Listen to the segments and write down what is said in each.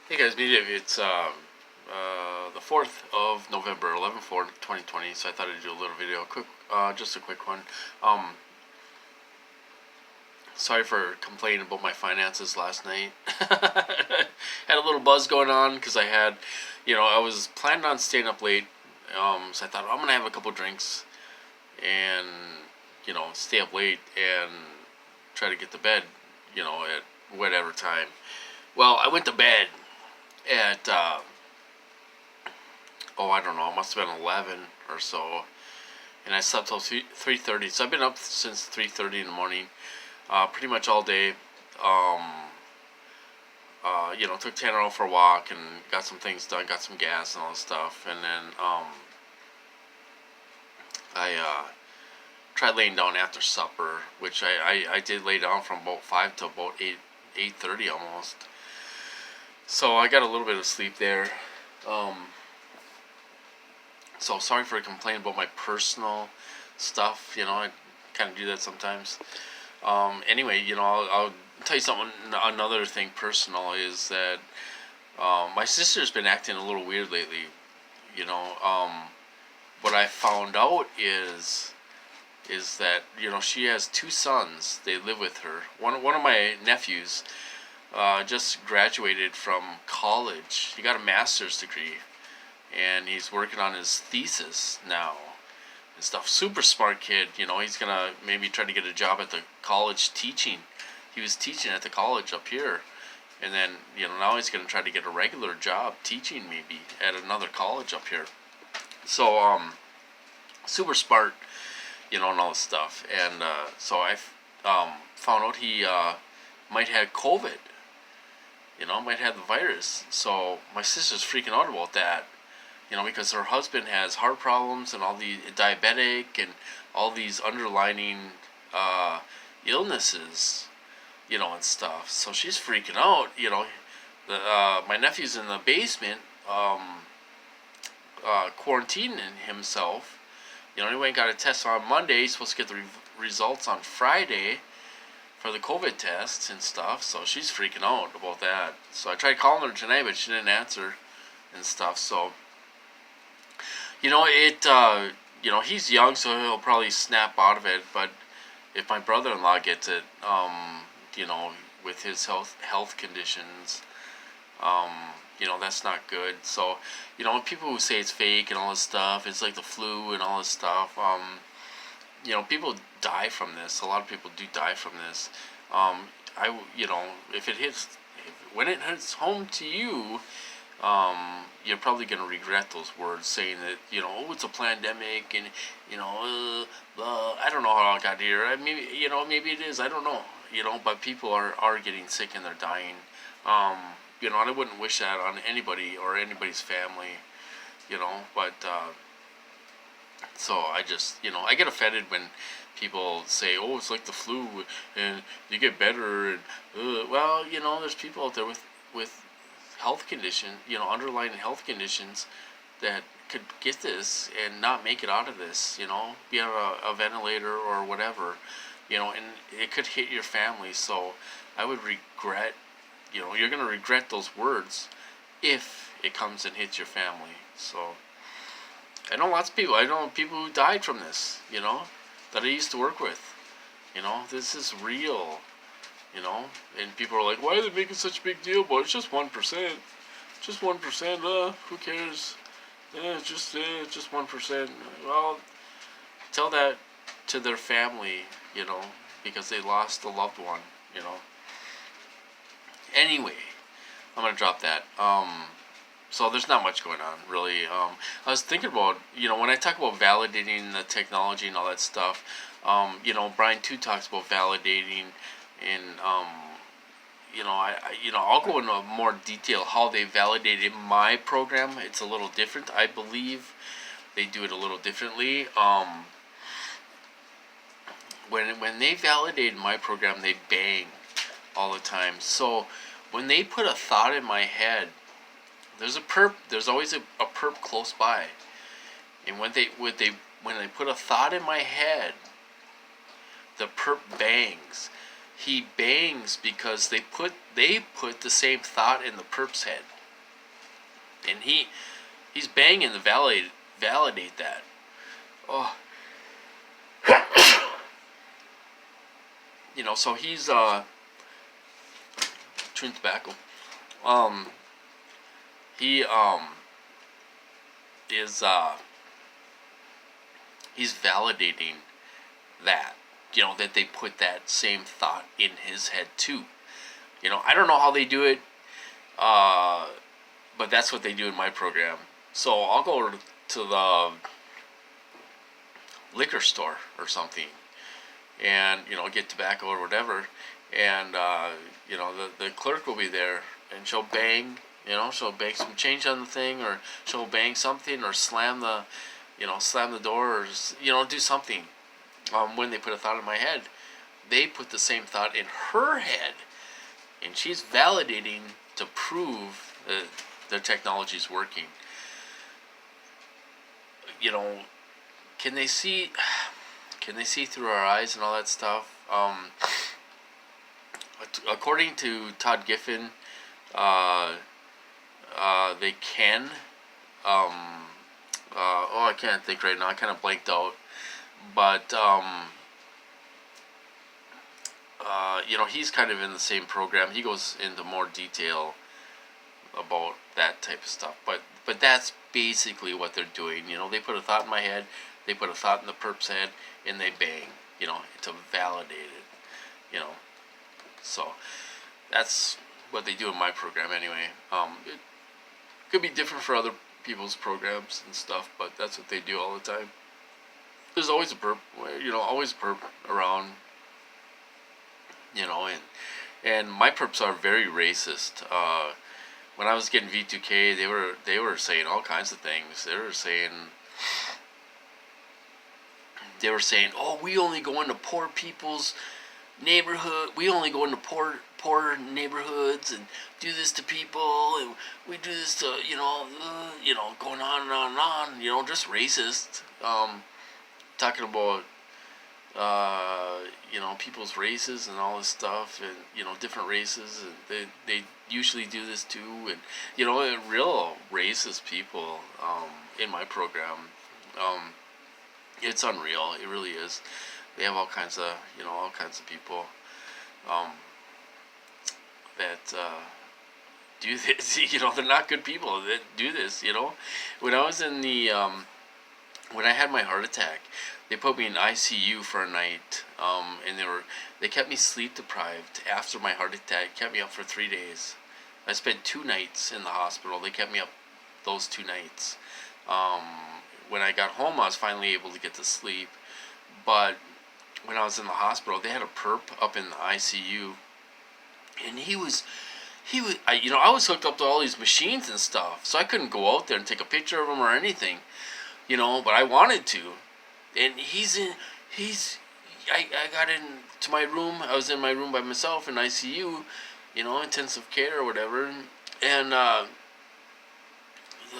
Hey guys, media. It's the 4th of November, 11/4/2020. So I thought I'd do a little video, just a quick one. Sorry for complaining about my finances last night. Had a little buzz going on because I was planning on staying up late. So I thought I'm gonna have a couple drinks and stay up late and try to get to bed, at whatever time. Well, I went to bed at I don't know, it must have been 11 or so, and I slept till 3:30. So I've been up since 3:30 in the morning, pretty much all day. Took Tanner out for a walk and got some things done, got some gas and all this stuff, and then I tried laying down after supper, which I did lay down from about 5 to about 8:30 almost. So I got a little bit of sleep there. So sorry for complaining about my personal stuff. I kind of do that sometimes. Anyway, I'll tell you something. Another thing personal is that my sister's been acting a little weird lately. What I found out is that she has two sons. They live with her. One of my nephews just graduated from college. He got a master's degree, and he's working on his thesis now and stuff. Super smart kid. He's gonna maybe try to get a job at the college teaching. He was teaching at the college up here, and then now he's gonna try to get a regular job teaching maybe at another college up here. So super smart, and all this stuff. And so I found out he might have COVID. Might have the virus. So my sister's freaking out about that. Because her husband has heart problems and all the diabetic and all these underlining illnesses, and stuff. So she's freaking out. My nephew's in the basement, quarantining himself. He went and got a test on Monday. He's supposed to get the results on Friday for the COVID tests and stuff. So she's freaking out about that. So I tried calling her tonight, but she didn't answer and stuff. So he's young, so he'll probably snap out of it. But if my brother-in-law gets it, with his health conditions, that's not good. So, people who say it's fake and all this stuff, it's like the flu and all this stuff. People die from this. A lot of people do die from this. When it hits home to you, you're probably going to regret those words, saying that, it's a pandemic and, I don't know how I got here. Maybe it is. I don't know. But people are getting sick and they're dying. And I wouldn't wish that on anybody or anybody's family, but, so I just, I get offended when people say, oh, it's like the flu and you get better. And, well, there's people out there with health condition, underlying health conditions that could get this and not make it out of this, be on a ventilator or whatever, and it could hit your family. So I would regret, you're going to regret those words if it comes and hits your family. So I know lots of people. I know people who died from this, that I used to work with. This is real. And people are like, why are they making such a big deal? But it's just 1%. Just 1%. Who cares? Yeah, just 1%. Well, tell that to their family, because they lost a loved one, Anyway, I'm gonna drop that. So there's not much going on, really. I was thinking about, when I talk about validating the technology and all that stuff, Brian too talks about validating, and I'll go into more detail how they validated my program. It's a little different. I believe they do it a little differently. When they validated my program, they bang all the time. So when they put a thought in my head, there's always a perp close by, and when they put a thought in my head, the perp bangs. He bangs because they put the same thought in the perp's head. and he's banging to validate that. Oh, so he's chewing tobacco. He is he's validating that, that they put that same thought in his head too. I don't know how they do it, but that's what they do in my program. So I'll go to the liquor store or something, and get tobacco or whatever, and the clerk will be there, and she'll bang some change on the thing, or she'll bang something, or slam the door, or do something. When they put a thought in my head, they put the same thought in her head, and she's validating to prove that their technology is working. Can they see through our eyes and all that stuff? According to Todd Giffen, they can. I can't think right now. I kind of blanked out. But he's kind of in the same program. He goes into more detail about that type of stuff. But that's basically what they're doing. They put a thought in my head, they put a thought in the perp's head, and they bang. To validate it. So that's what they do in my program anyway. It could be different for other people's programs and stuff, but that's what they do all the time. There's always a perp, around, and my perps are very racist. When I was getting V2K, they were saying all kinds of things. They were saying, oh, we only go into poor people's neighborhood. We only go into poor neighborhoods and do this to people, and we do this to going on and on and on. Just racist. Talking about people's races and all this stuff, and different races, and they usually do this too, and real racist people in my program. It's unreal. It really is. They have all kinds of people that do this. They're not good people that do this. When I was in the when I had my heart attack, they put me in ICU for a night, and they kept me sleep deprived after my heart attack. Kept me up for 3 days. I spent 2 nights in the hospital. They kept me up those 2 nights. When I got home, I was finally able to get to sleep. But when I was in the hospital, they had a perp up in the ICU, and I was hooked up to all these machines and stuff, so I couldn't go out there and take a picture of him or anything, but I wanted to. And I got into my room. I was in my room by myself in ICU, intensive care or whatever, and the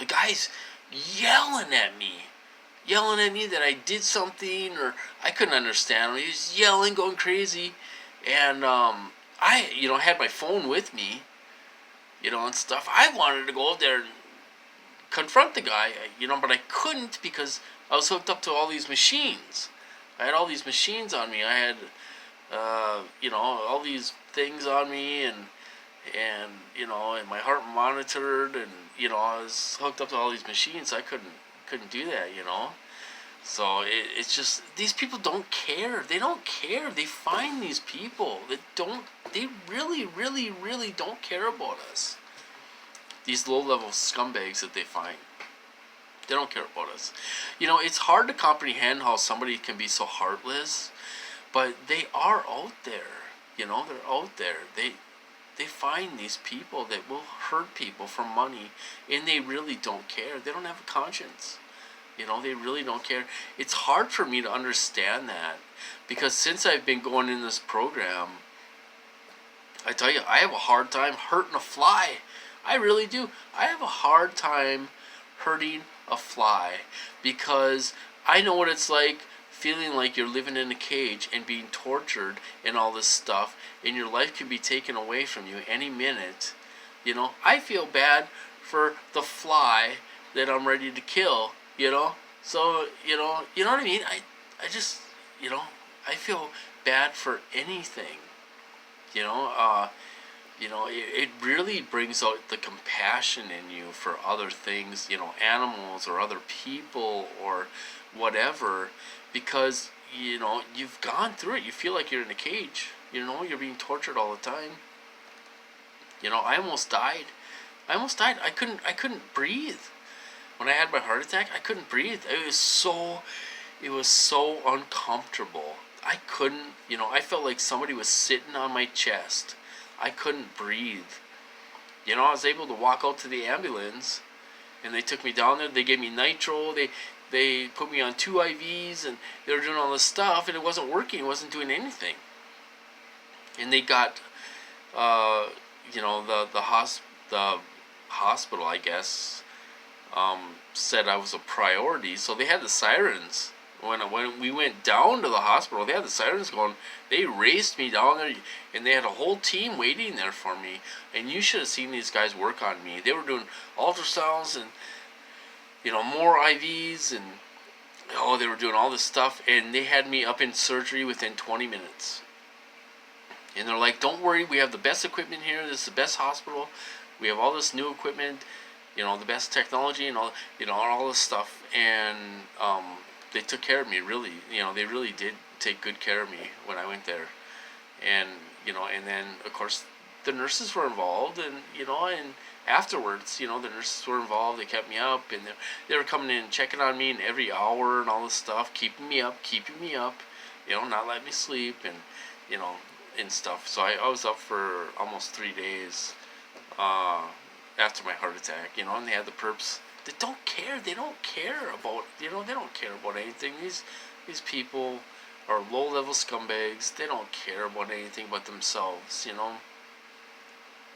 guy's yelling at me that I did something, or I couldn't understand him. He was yelling, going crazy, and I had my phone with me, and stuff. I wanted to go out there and confront the guy, but I couldn't because I was hooked up to all these machines. I had all these machines on me. I had, all these things on me, and my heart monitored, and I was hooked up to all these machines. So I couldn't do that, So it's just, these people don't care. They don't care. They find these people that don't. They really, really, really don't care about us. These low-level scumbags that they find. They don't care about us. It's hard to comprehend how somebody can be so heartless, but they are out there. They're out there. They find these people that will hurt people for money, and they really don't care. They don't have a conscience. They really don't care. It's hard for me to understand that, because since I've been going in this program, I tell you, I have a hard time hurting a fly. I really do. I have a hard time hurting a fly, because I know what it's like feeling like you're living in a cage and being tortured and all this stuff, and your life can be taken away from you any minute. I feel bad for the fly that I'm ready to kill, you know? So, you know what I mean? I just, you know, I feel bad for anything, you know? It really brings out the compassion in you for other things, animals or other people or whatever, because, you've gone through it. You feel like you're in a cage, you're being tortured all the time. I almost died. I couldn't breathe. When I had my heart attack, I couldn't breathe. It was so uncomfortable. I couldn't, I felt like somebody was sitting on my chest. I couldn't breathe. I was able to walk out to the ambulance, and they took me down there. They gave me nitro. They put me on 2 IVs, and they were doing all this stuff, and it wasn't working. It wasn't doing anything. And they got, the hospital, I guess, said I was a priority, so they had the sirens. When we went down to the hospital, they had the sirens going. They raced me down there, and they had a whole team waiting there for me. And you should have seen these guys work on me. They were doing ultrasounds and, more IVs, and, they were doing all this stuff. And they had me up in surgery within 20 minutes. And they're like, don't worry, we have the best equipment here. This is the best hospital. We have all this new equipment, the best technology and all this stuff. And, they took care of me, really. They really did take good care of me when I went there. And, and then, of course, the nurses were involved, and, and afterwards, the nurses were involved. They kept me up, and they were coming in, checking on me every hour and all this stuff, keeping me up, not letting me sleep, and, and stuff. So I was up for almost 3 days after my heart attack, and they had the perps. They don't care. They don't care about, they don't care about anything. These people are low-level scumbags. They don't care about anything but themselves,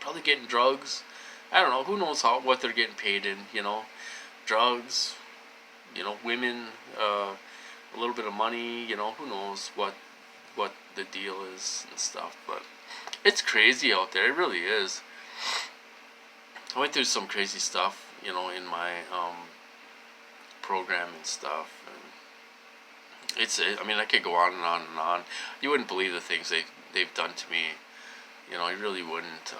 Probably getting drugs. I don't know. Who knows what they're getting paid in, Drugs, women, a little bit of money, who knows what the deal is and stuff. But it's crazy out there. It really is. I went through some crazy stuff, in my program and stuff. And I could go on and on and on. You wouldn't believe the things they've done to me. You really wouldn't.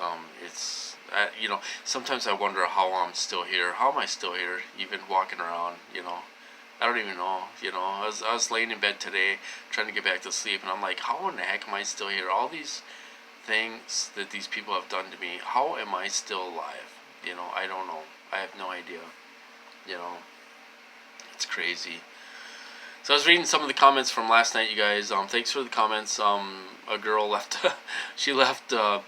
Sometimes I wonder how I'm still here. How am I still here, even walking around? I don't even know. I was laying in bed today, trying to get back to sleep, and I'm like, how in the heck am I still here? All these things that these people have done to me. How am I still alive? I don't know. I have no idea. It's crazy. So I was reading some of the comments from last night, you guys. Thanks for the comments. A girl left, she left a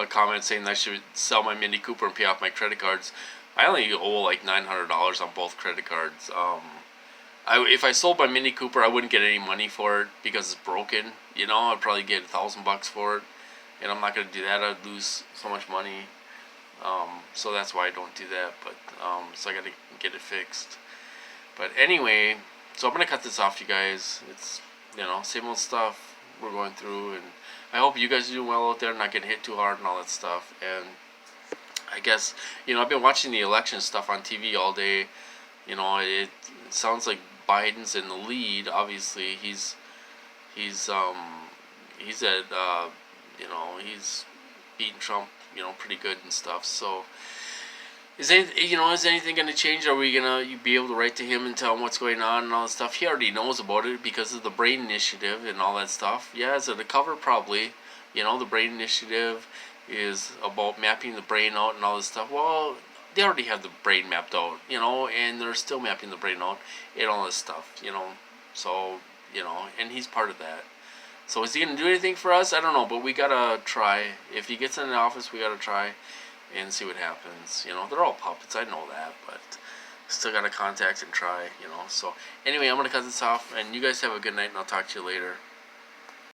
comment saying that I should sell my Mini Cooper and pay off my credit cards. I only owe like $900 on both credit cards. If I sold my Mini Cooper, I wouldn't get any money for it because it's broken. I'd probably get $1,000 for it, and I'm not gonna do that. I'd lose so much money. So that's why I don't do that, but, so I gotta get it fixed. But anyway, so I'm gonna cut this off, you guys. It's, same old stuff we're going through, and I hope you guys are doing well out there, not getting hit too hard and all that stuff. And I guess, I've been watching the election stuff on TV all day. It sounds like Biden's in the lead. Obviously, he's at, he's beating Trump, pretty good and stuff. So, is anything going to change? Are we going to be able to write to him and tell him what's going on and all that stuff? He already knows about it because of the BRAIN Initiative and all that stuff. Yeah, is it a cover? Probably. The BRAIN Initiative is about mapping the brain out and all this stuff. Well, they already have the brain mapped out, and they're still mapping the brain out and all this stuff, So, and he's part of that. So is he going to do anything for us? I don't know, but we got to try. If he gets in the office, we got to try and see what happens. They're all puppets, I know that, but still got to contact and try, So anyway, I'm going to cut this off, and you guys have a good night, and I'll talk to you later.